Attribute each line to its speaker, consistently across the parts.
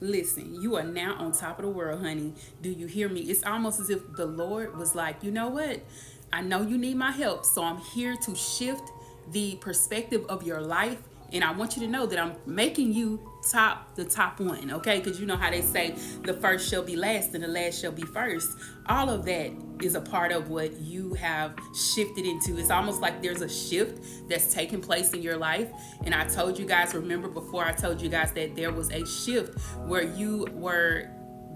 Speaker 1: Listen, you are now on top of the world, honey. Do you hear me? It's almost as if the Lord was like, you know what? I know you need my help, so I'm here to shift the perspective of your life. And I want you to know that I'm making you the top one, okay? Because you know how they say the first shall be last and the last shall be first. All of that is a part of what you have shifted into. It's almost like there's a shift that's taking place in your life. And I told you guys, remember before I told you guys that there was a shift where you were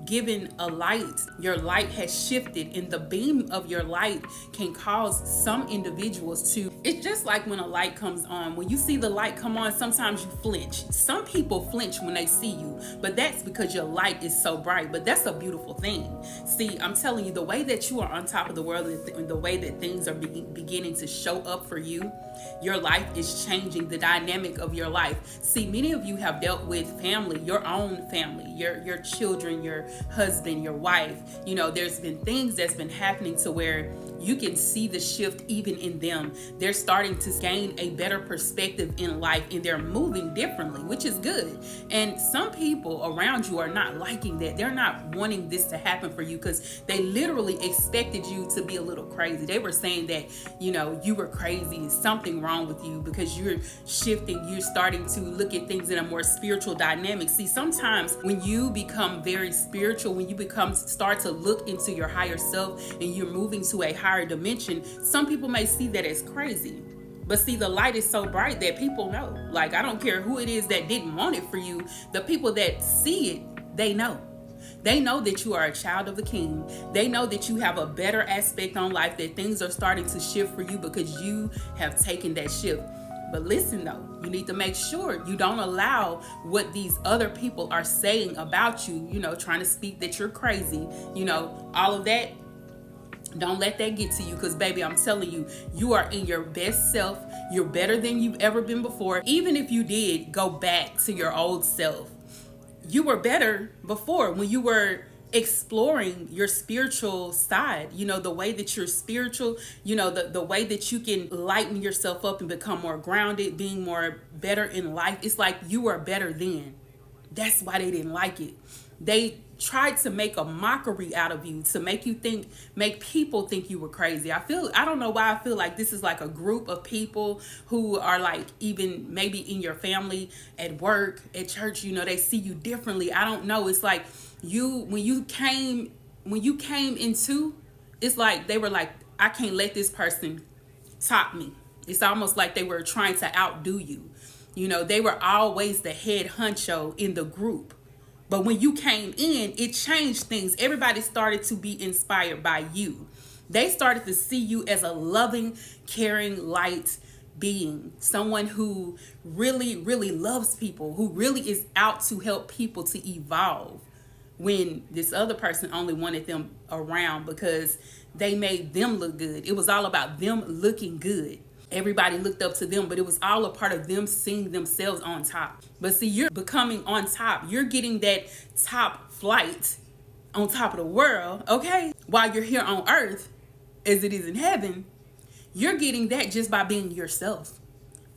Speaker 1: given a light. Your light has shifted, and the beam of your light can cause some individuals to, it's just like when a light comes on. When you see the light come on, sometimes you flinch. Some people flinch when they see you, but that's because your light is so bright. But that's a beautiful thing. See, I'm telling you, the way that you are on top of the world and the way that things are beginning to show up for you, your life is changing, the dynamic of your life. See, many of you have dealt with family, your own family, your children, your husband, your wife. You know, there's been things that's been happening to where you can see the shift even in them. They're starting to gain a better perspective in life, and they're moving differently, which is good. And some people around you are not liking that. They're not wanting this to happen for you because they literally expected you to be a little crazy. They were saying that, you know, you were crazy, there's something wrong with you because you're shifting, you're starting to look at things in a more spiritual dynamic. See, sometimes when you become very spiritual, when you start to look into your higher self and you're moving to a higher dimension, some people may see that as crazy. But see, the light is so bright that people know. Like, I don't care who it is that didn't want it for you. The people that see it, they know. They know that you are a child of the King. They know that you have a better aspect on life, that things are starting to shift for you because you have taken that shift. But listen though, you need to make sure you don't allow what these other people are saying about you, you know, trying to speak that you're crazy, you know, all of that. Don't let that get to you because, baby, I'm telling you, you are in your best self. You're better than you've ever been before. Even if you did go back to your old self, you were better before when you were exploring your spiritual side. You know, the way that you're spiritual, you know, the way that you can lighten yourself up and become more grounded, being more better in life. It's like you were better then. That's why they didn't like it. They tried to make a mockery out of you, to make people think you were crazy. I don't know why I feel like this is like a group of people who are like, even maybe in your family, at work, at church, you know, they see you differently. I don't know. It's like when you came into, it's like they were like, I can't let this person top me. It's almost like they were trying to outdo you. You know, they were always the head honcho in the group. But when you came in, it changed things. Everybody started to be inspired by you. They started to see you as a loving, caring, light being. Someone who really, really loves people, who really is out to help people to evolve. When this other person only wanted them around because they made them look good. It was all about them looking good. Everybody looked up to them, but it was all a part of them seeing themselves on top. But see, you're becoming on top. You're getting that top flight on top of the world, okay? While you're here on earth, as it is in heaven, you're getting that just by being yourself.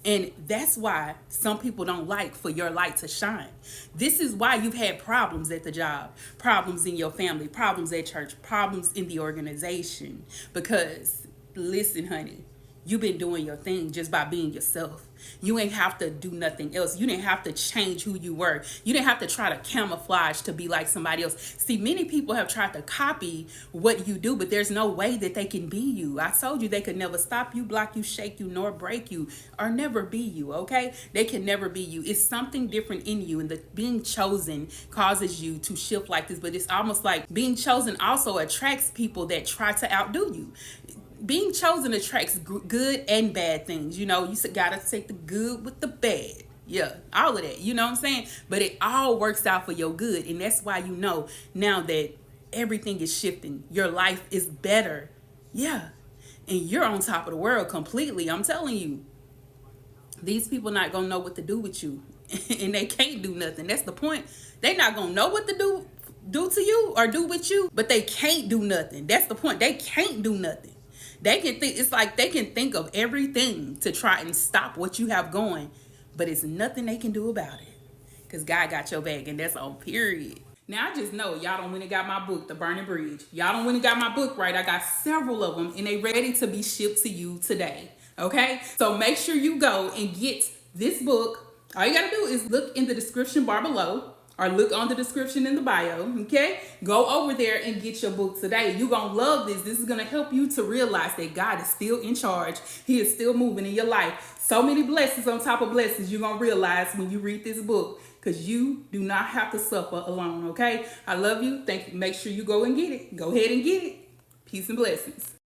Speaker 1: And that's why some people don't like for your light to shine. This is why you've had problems at the job, problems in your family, problems at church, problems in the organization. Because, listen, honey, you've been doing your thing just by being yourself. You ain't have to do nothing else. You didn't have to change who you were. You didn't have to try to camouflage to be like somebody else. See, many people have tried to copy what you do, but there's no way that they can be you. I told you they could never stop you, block you, shake you, nor break you, or never be you, okay? They can never be you. It's something different in you, and the being chosen causes you to shift like this, but it's almost like being chosen also attracts people that try to outdo you. Being chosen attracts good and bad things. You know, you gotta take the good with the bad. Yeah, all of that. You know what I'm saying? But it all works out for your good. And that's why you know now that everything is shifting. Your life is better. Yeah. And you're on top of the world completely. I'm telling you. These people not gonna know what to do with you. And they can't do nothing. That's the point. They not gonna know what to do to you or do with you. But they can't do nothing. That's the point. They can't do nothing. They can think, it's like they can think of everything to try and stop what you have going, but it's nothing they can do about it. because God got your back, and that's on period. Now, I just know y'all don't went and got my book, The Burning Bridge. Y'all don't went and got my book, right? I got several of them, and they ready to be shipped to you today, okay? So make sure you go and get this book. All you gotta do is look in the description bar below, or look on the description in the bio, okay? Go over there and get your book today. You're gonna love this. This is gonna help you to realize that God is still in charge. He is still moving in your life. So many blessings on top of blessings you're gonna realize when you read this book, because you do not have to suffer alone, okay? I love you. Thank you. Make sure you go and get it. Go ahead and get it. Peace and blessings.